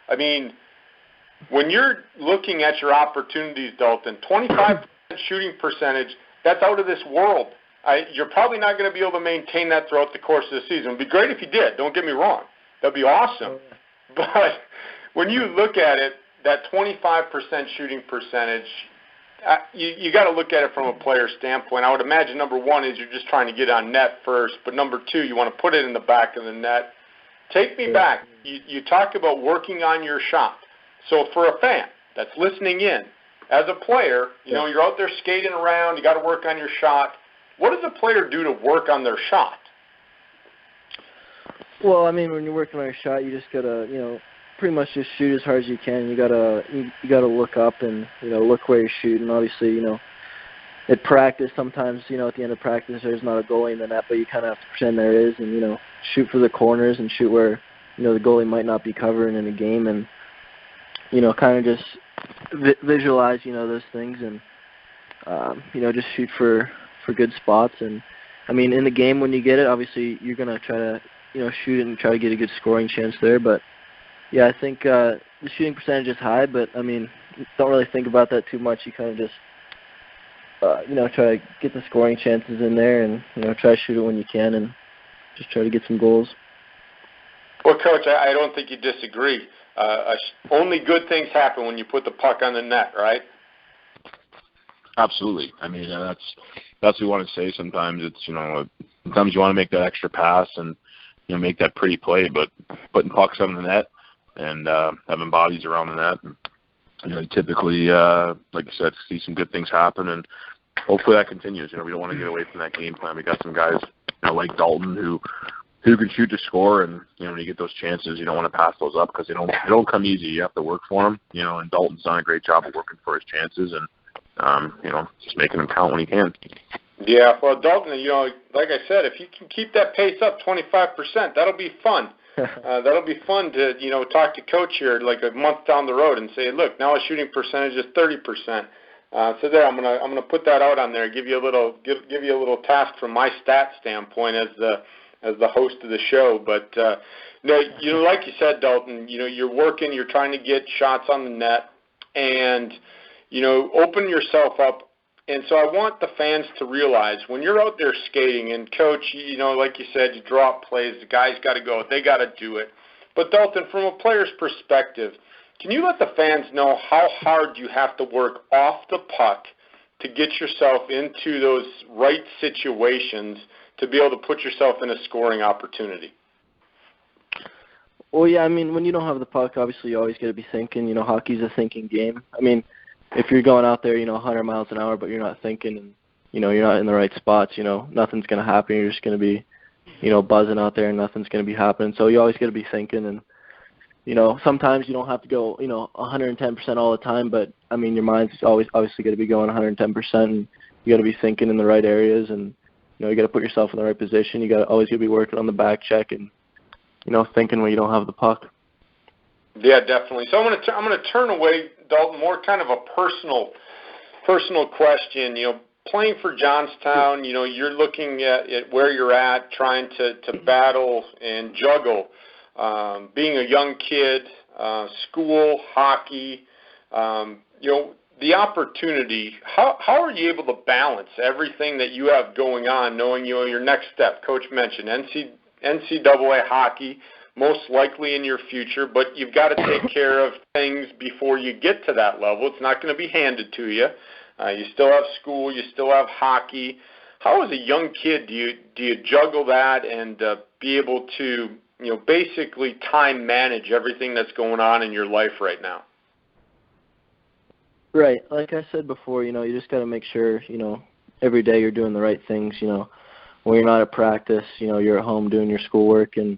I mean, when you're looking at your opportunities, Dalton, 25% shooting percentage, that's out of this world. You're probably not going to be able to maintain that throughout the course of the season. It would be great if you did. Don't get me wrong. That would be awesome. But when you look at it, that 25% shooting percentage, you got to look at it from a player standpoint. I would imagine number 1 is you're just trying to get on net first, but number 2, you want to put it in the back of the net. Take me back. You talk about working on your shot. So for a fan that's listening in, as a player, you're out there skating around, you got to work on your shot. What does a player do to work on their shot? Well, I mean, when you're working on your shot, you just gotta, pretty much just shoot as hard as you can. You gotta look up and look where you're shooting. Obviously, at practice, sometimes at the end of practice, there's not a goalie in the net, but you kind of have to pretend there is, and shoot for the corners and shoot where the goalie might not be covering in a game, and kind of just visualize those things, and just shoot for good spots. And I mean, in the game when you get it, obviously you're gonna try to shoot it and try to get a good scoring chance there. But yeah, I think the shooting percentage is high, but I mean, don't really think about that too much. You kind of just try to get the scoring chances in there, and try to shoot it when you can, and just try to get some goals. Well, Coach, I don't think you disagree. Only good things happen when you put the puck on the net, right? Absolutely. I mean, that's what we want to say. Sometimes it's sometimes you want to make that extra pass and make that pretty play, but putting pucks on the net and having bodies around the net, and typically, like I said, see some good things happen, and hopefully that continues. We don't want to get away from that game plan. We got some guys like Dalton who can shoot to score, and when you get those chances, you don't want to pass those up because they don't come easy. You have to work for them, and Dalton's done a great job of working for his chances, and just making them count when he can. Yeah, well, Dalton, like I said, if you can keep that pace up 25%, that'll be fun. That'll be fun to, talk to Coach here like a month down the road and say, look, now his shooting percentage is 30%. So there, I'm gonna put that out on there. Give you a little task from my stat standpoint as the host of the show. But no, like you said, Dalton, you're working, you're trying to get shots on the net, and open yourself up. And so I want the fans to realize when you're out there skating, and Coach, like you said, you draw up plays, the guys got to go, they got to do it. But Dalton, from a player's perspective, can you let the fans know how hard you have to work off the puck to get yourself into those right situations to be able to put yourself in a scoring opportunity? Well, yeah, I mean, when you don't have the puck, obviously you always got to be thinking. Hockey's a thinking game. I mean, if you're going out there, 100 miles an hour, but you're not thinking and, you're not in the right spots, nothing's going to happen. You're just going to be, buzzing out there and nothing's going to be happening. So you always got to be thinking. And, sometimes you don't have to go, 110% all the time, but, I mean, your mind's always obviously got to be going 110%, and you got to be thinking in the right areas, and, you got to put yourself in the right position. You got to always got to be working on the back check and, thinking when you don't have the puck. Yeah, definitely. So I'm gonna turn away, Dalton, more kind of a personal question. Playing for Johnstown, you're looking at where you're at, trying to battle and juggle being a young kid, school, hockey, the opportunity. How are you able to balance everything that you have going on, knowing your next step? Coach mentioned NCAA hockey, most likely in your future, but you've got to take care of things before you get to that level. It's not going to be handed to you. You still have school, you still have hockey. How, as a young kid, do you juggle that and be able to, basically time manage everything that's going on in your life right now? Right. Like I said before, you just got to make sure, every day you're doing the right things, when you're not at practice, you're at home doing your schoolwork. And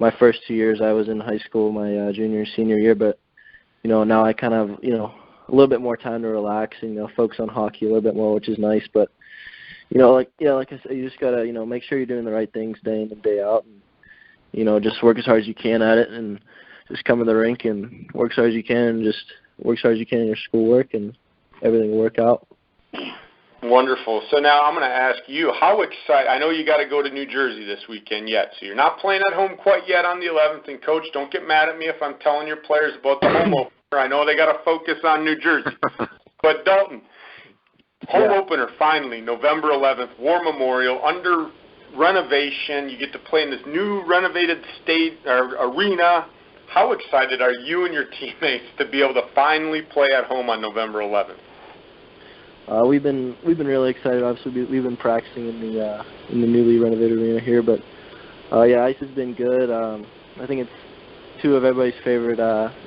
my first 2 years I was in high school, my junior and senior year, but, now I kind of, a little bit more time to relax and, focus on hockey a little bit more, which is nice. But, like I said, you just got to, make sure you're doing the right things day in and day out. And, just work as hard as you can at it and just come to the rink and work as hard as you can and just work as hard as you can in your schoolwork and everything will work out. Wonderful. So now I'm going to ask you, how excited, I know you got to go to New Jersey this weekend yet, so you're not playing at home quite yet on the 11th, and Coach, don't get mad at me if I'm telling your players about the home opener. I know they got to focus on New Jersey. But Dalton, home opener finally, November 11th, War Memorial, under renovation. You get to play in this new renovated arena. How excited are you and your teammates to be able to finally play at home on November 11th? We've been really excited. Obviously, we've been practicing in the newly renovated arena here, but ice has been good. I think it's two of everybody's favorite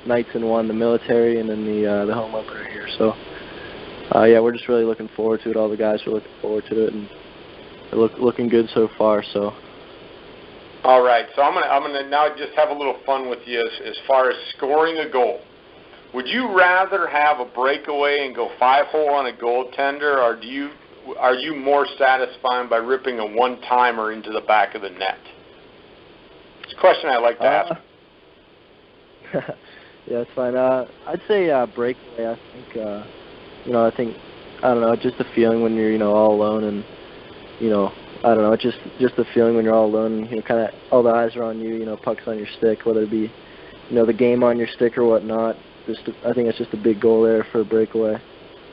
nights in one: the military and then the home opener here. So we're just really looking forward to it. All the guys are looking forward to it, and they're looking good so far. So. All right, so I'm gonna now just have a little fun with you as far as scoring a goal. Would you rather have a breakaway and go 5-hole on a goaltender, or are you more satisfied by ripping a one-timer into the back of the net? It's a question I like to ask. Yeah, it's fine. I'd say breakaway. I think, I don't know, just the feeling when you're, all alone and, I don't know, just the feeling when you're all alone and, kind of all the eyes are on you, pucks on your stick, whether it be, the game on your stick or whatnot. I think it's just a big goal there for a breakaway.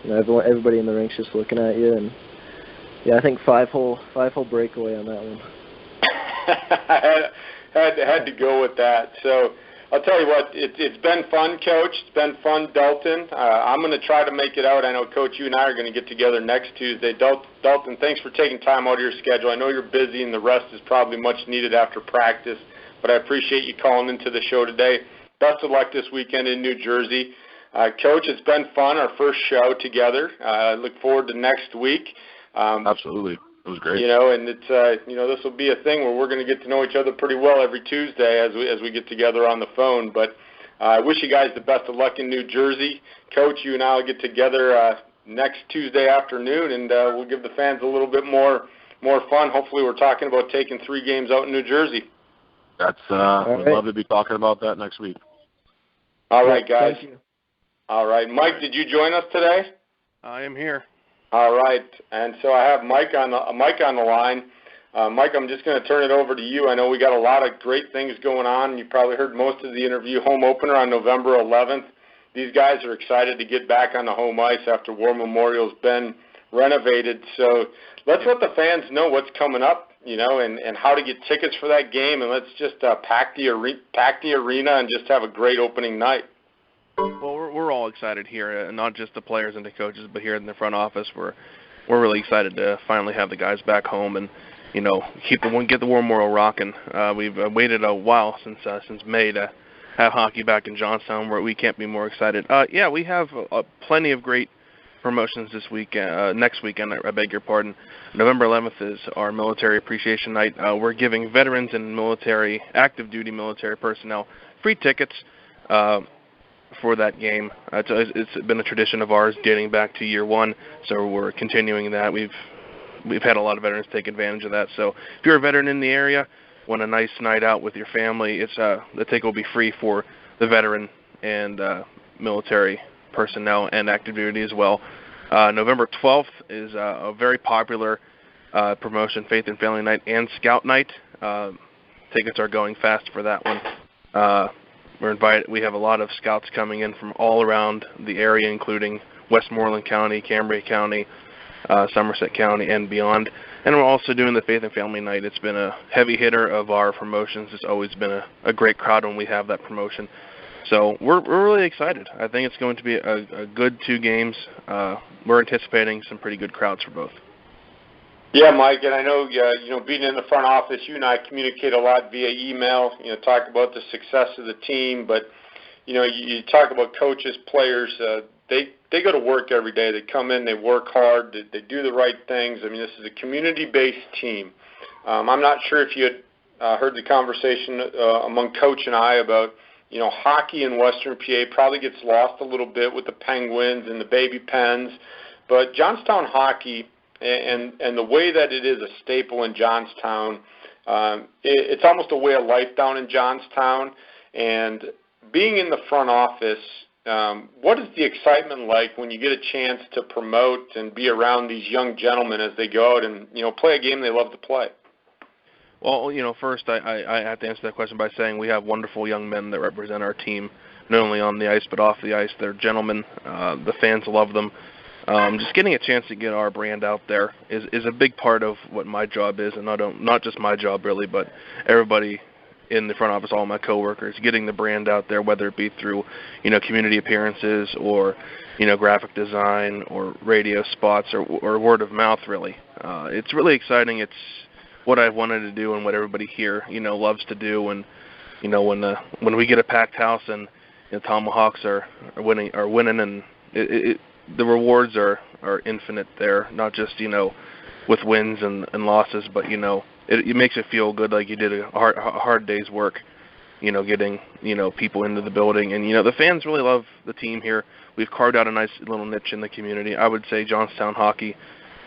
Everybody in the rink's just looking at you, and I think 5-hole breakaway on that one. had to go with that. So I'll tell you what, it's been fun, Coach. It's been fun, Dalton. I'm going to try to make it out. I know, Coach, you and I are going to get together next Tuesday. Dalton, thanks for taking time out of your schedule. I know you're busy, and the rest is probably much needed after practice, but I appreciate you calling into the show today. Best of luck this weekend in New Jersey. Coach, it's been fun, our first show together. I look forward to next week. Absolutely. It was great. And it's this will be a thing where we're going to get to know each other pretty well every Tuesday as we get together on the phone. But I wish you guys the best of luck in New Jersey. Coach, you and I will get together next Tuesday afternoon, and we'll give the fans a little bit more fun. Hopefully we're talking about taking 3 games out in New Jersey. We'd love to be talking about that next week. All right, guys. Thank you. All right. Mike, did you join us today? I am here. All right, and so I have Mike on the line. Mike, I'm just going to turn it over to you. I know we got a lot of great things going on. You probably heard most of the interview. Home opener on November 11th. These guys are excited to get back on the home ice after War Memorial's been renovated. So let's let the fans know what's coming up, and how to get tickets for that game. And let's just pack the arena and just have a great opening night. Well, we're all excited here, not just the players and the coaches, but here in the front office. We're really excited to finally have the guys back home and get the War Memorial rocking. We've waited a while since May to have hockey back in Johnstown, where we can't be more excited. We have plenty of great promotions this weekend. Next weekend, I beg your pardon. November 11th is our Military Appreciation Night. We're giving veterans and active duty military personnel free tickets for that game. It's been a tradition of ours dating back to year one, so we're continuing that. We've had a lot of veterans take advantage of that. So if you're a veteran in the area, want a nice night out with your family, the ticket will be free for the veteran and military personnel and active duty as well. November 12th is a very popular promotion, Faith and Family Night and Scout Night. Tickets are going fast for that one. We're invited. We have a lot of scouts coming in from all around the area, including Westmoreland County, Cambria County, Somerset County, and beyond. And we're also doing the Faith and Family Night. It's been a heavy hitter of our promotions. It's always been a great crowd when we have that promotion. So we're really excited. I think it's going to be a good 2 games. We're anticipating some pretty good crowds for both. Yeah, Mike, and I know, being in the front office, you and I communicate a lot via email, talk about the success of the team, but, you talk about coaches, players, they go to work every day. They come in, they work hard, they do the right things. I mean, this is a community-based team. I'm not sure if you had heard the conversation among Coach and I about, hockey in Western PA probably gets lost a little bit with the Penguins and the Baby Pens, but Johnstown hockey, and the way that it is a staple in Johnstown, it's almost a way of life down in Johnstown. And being in the front office, what is the excitement like when you get a chance to promote and be around these young gentlemen as they go out and, play a game they love to play? Well, first I have to answer that question by saying we have wonderful young men that represent our team, not only on the ice but off the ice. They're gentlemen. The fans love them. Just getting a chance to get our brand out there is a big part of what my job is, and not just my job really, but everybody in the front office, all my coworkers, getting the brand out there, whether it be through, community appearances or, graphic design or radio spots or word of mouth. Really, it's really exciting. It's what I've wanted to do and what everybody here, loves to do. And when we get a packed house and Tomahawks are winning, and the rewards are infinite there, not just, with wins and losses, but, it makes you feel good like you did a hard day's work, getting, people into the building. And, the fans really love the team here. We've carved out a nice little niche in the community. I would say Johnstown hockey,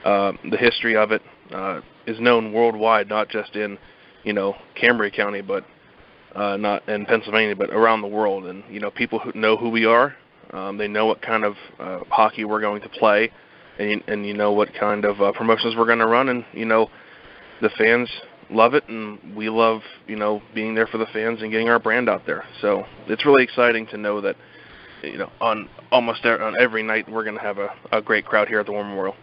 the history of it is known worldwide, not just in, Cambria County, but not in Pennsylvania, but around the world. And, people who know who we are, they know what kind of hockey we're going to play, and what kind of promotions we're going to run, and the fans love it, and we love being there for the fans and getting our brand out there. So it's really exciting to know that on every night we're going to have a great crowd here at the War Memorial.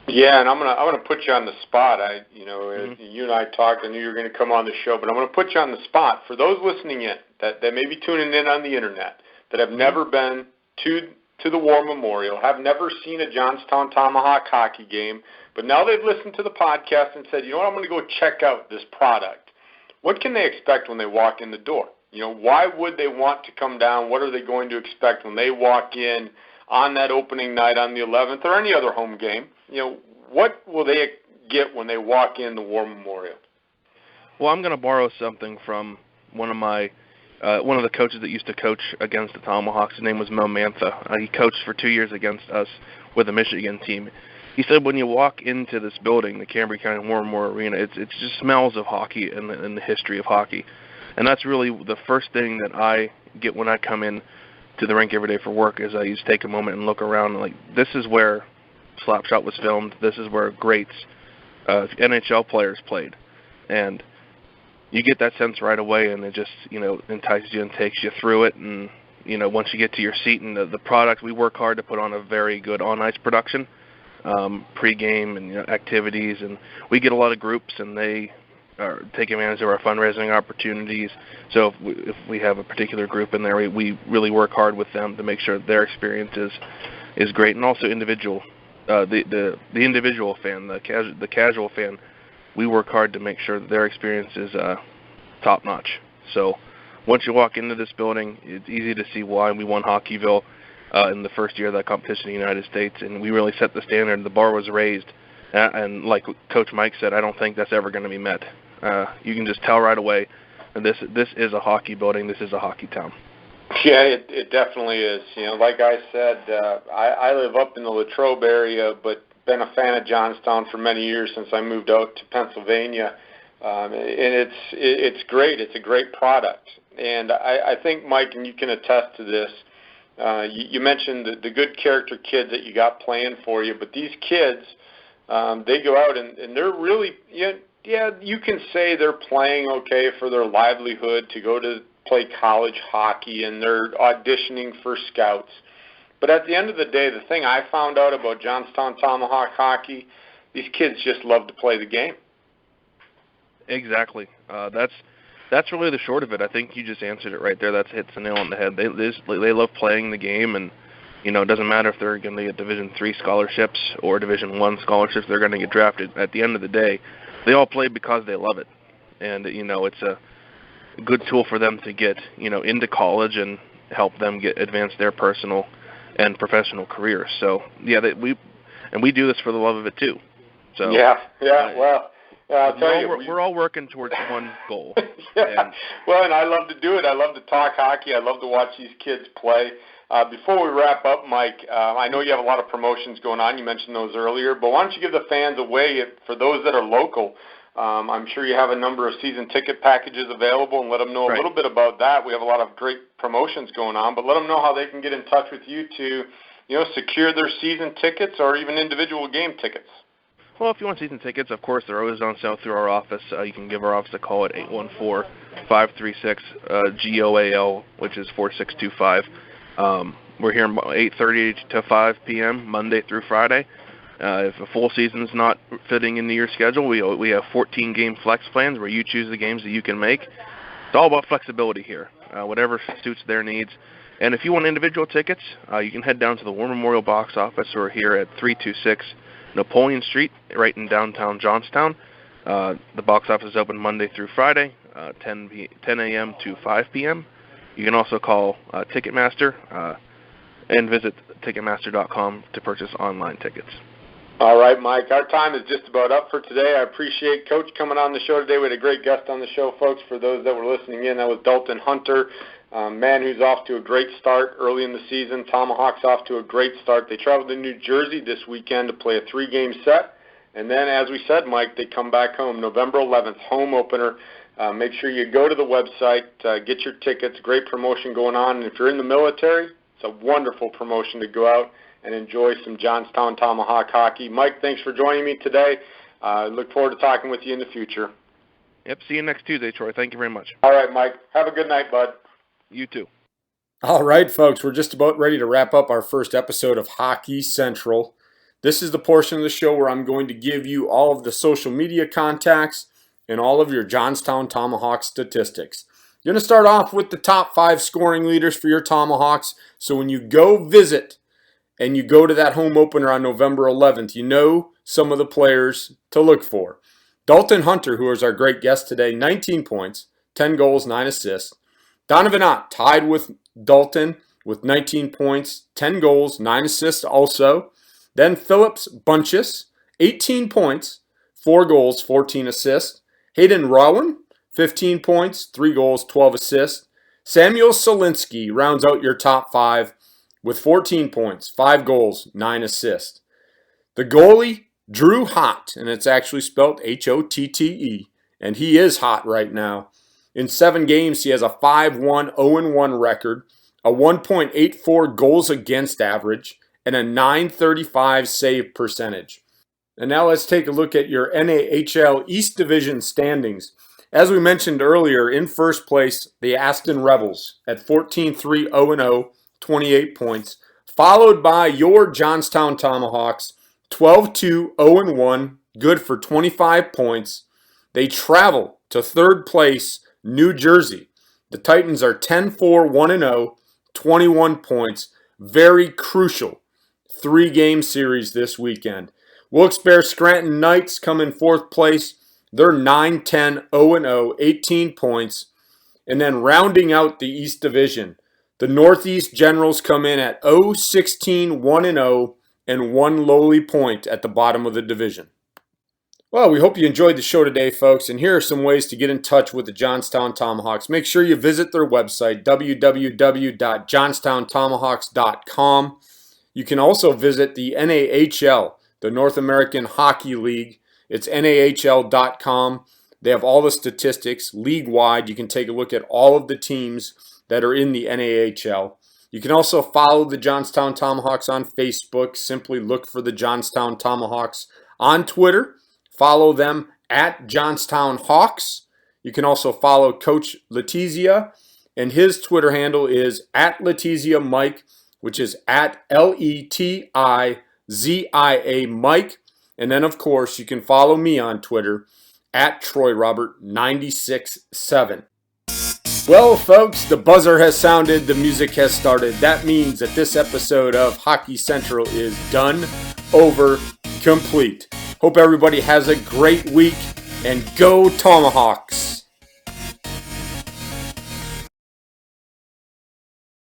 Yeah, and I'm gonna put you on the spot. You and I talked. I knew you were going to come on the show, but I'm going to put you on the spot for those listening in that may be tuning in on the internet that have never been to the War Memorial, have never seen a Johnstown Tomahawk hockey game, but now they've listened to the podcast and said, I'm going to go check out this product. What can they expect when they walk in the door? Why would they want to come down? What are they going to expect when they walk in on that opening night on the 11th or any other home game? What will they get when they walk in the War Memorial? Well, I'm going to borrow something from one of the coaches that used to coach against the Tomahawks. His name was Mo Mantha. He coached for 2 years against us with the Michigan team. He said when you walk into this building, the Cambria County War Memorial Arena, it just smells of hockey and the history of hockey. And that's really the first thing that I get when I come in to the rink every day for work is I used to take a moment and look around and, like, this is where Slapshot was filmed. This is where greats, NHL players played. And you get that sense right away, and it just, entices you and takes you through it. And, once you get to your seat and the product, we work hard to put on a very good on-ice production, pre-game and activities. And we get a lot of groups, and they take advantage of our fundraising opportunities. So if we have a particular group in there, we really work hard with them to make sure their experience is great, and also individual. The individual fan, the casual fan, we work hard to make sure that their experience is top notch. So once you walk into this building, it's easy to see why we won Hockeyville in the first year of that competition in the United States, and we really set the standard. The bar was raised, and like Coach Mike said, I don't think that's ever going to be met. You can just tell right away, and this is a hockey building. This is a hockey town. Yeah, it definitely is. Like I said, I live up in the Latrobe area, but been a fan of Johnstown for many years since I moved out to Pennsylvania, and it's great. It's a great product, and I think, Mike, and you can attest to this. You mentioned the good character kids that you got playing for you, but these kids, they go out and they're really, you can say they're playing okay for their livelihood to go to play college hockey, and they're auditioning for scouts. But at the end of the day, the thing I found out about Johnstown Tomahawk hockey, these kids just love to play the game. Exactly. That's really the short of it. I think you just answered it right there. That hits the nail on the head. They love playing the game, and it doesn't matter if they're going to get Division III scholarships or Division I scholarships. They're going to get drafted. At the end of the day, they all play because they love it, and it's a good tool for them to get into college and help them advance their personal and professional careers. So we do this for the love of it too. So I'll tell you, we're all working towards one goal. And I love to do it. I love to talk hockey. I love to watch these kids play. Before we wrap up, Mike, I know you have a lot of promotions going on. You mentioned those earlier, but why don't you give the fans a way, for those that are local, I'm sure you have a number of season ticket packages available, and let them know a little bit about that. We have a lot of great promotions going on, but let them know how they can get in touch with you to, secure their season tickets or even individual game tickets. Well, if you want season tickets, of course, they're always on sale through our office. You can give our office a call at 814-536-GOAL, which is 4625. We're here from 8:30 to 5 p.m. Monday through Friday. If a full season's not fitting into your schedule, we have 14-game flex plans where you choose the games that you can make. It's all about flexibility here, whatever suits their needs. And if you want individual tickets, you can head down to the War Memorial box office. We're here at 326 Napoleon Street, right in downtown Johnstown. The box office is open Monday through Friday, 10 a.m. to 5 p.m. You can also call Ticketmaster and visit Ticketmaster.com to purchase online tickets. All right, Mike, our time is just about up for today. I appreciate Coach coming on the show today. We had a great guest on the show, folks. For those that were listening in, that was Dalton Hunter, man who's off to a great start early in the season. Tomahawks off to a great start. They traveled to New Jersey this weekend to play a 3-game set. And then, as we said, Mike, they come back home November 11th, home opener. Make sure you go to the website, get your tickets. Great promotion going on. And if you're in the military, it's a wonderful promotion to go out and enjoy some Johnstown Tomahawk hockey. Mike, thanks for joining me today. Look forward to talking with you in the future. Yep, see you next Tuesday, Troy. Thank you very much. All right, Mike. Have a good night, bud. You too. All right, folks, we're just about ready to wrap up our first episode of Hawkey Central. This is the portion of the show where I'm going to give you all of the social media contacts and all of your Johnstown Tomahawk statistics. I'm going to start off with the top 5 scoring leaders for your Tomahawks. So when you go visit and you go to that home opener on November 11th, you know some of the players to look for. Dalton Hunter, who is our great guest today, 19 points, 10 goals, 9 assists. Donovan Ott tied with Dalton with 19 points, 10 goals, 9 assists also. Then Phillips Bunches, 18 points, 4 goals, 14 assists. Hayden Rowan, 15 points, 3 goals, 12 assists. Samuel Solinsky rounds out your top 5 with 14 points, 5 goals, 9 assists. The goalie, Drew Hott, and it's actually spelled Hotte, and he is hot right now. In 7 games, he has a 5-1, 0-1 record, a 1.84 goals against average, and a 935 save percentage. And now let's take a look at your NAHL East Division standings. As we mentioned earlier, in first place, the Aston Rebels at 14-3-0-0, 28 points, followed by your Johnstown Tomahawks, 12-2-0-1, good for 25 points. They travel to third place, New Jersey. The Titans are 10-4-1-0, 21 points. Very crucial 3-game series this weekend. Wilkes-Barre Scranton Knights come in fourth place. They're 9-10-0-0, 18 points. And then rounding out the East Division, the Northeast Generals come in at 0-16-1-0 and 1 lowly point at the bottom of the division. Well, we hope you enjoyed the show today, folks, and here are some ways to get in touch with the Johnstown Tomahawks. Make sure you visit their website, www.johnstowntomahawks.com. You can also visit the NAHL, the North American Hockey League. It's nahl.com. They have all the statistics league-wide. You can take a look at all of the teams that are in the NAHL. You can also follow the Johnstown Tomahawks on Facebook. Simply look for the Johnstown Tomahawks. On Twitter, follow them at Johnstown Hawks. You can also follow Coach Letizia, and his Twitter handle is at Letizia Mike, which is at Letizia Mike. And then, of course, you can follow me on Twitter at TroyRobert967. Well, folks, the buzzer has sounded, the music has started. That means that this episode of Hawkey Central is done, over, complete. Hope everybody has a great week, and go Tomahawks!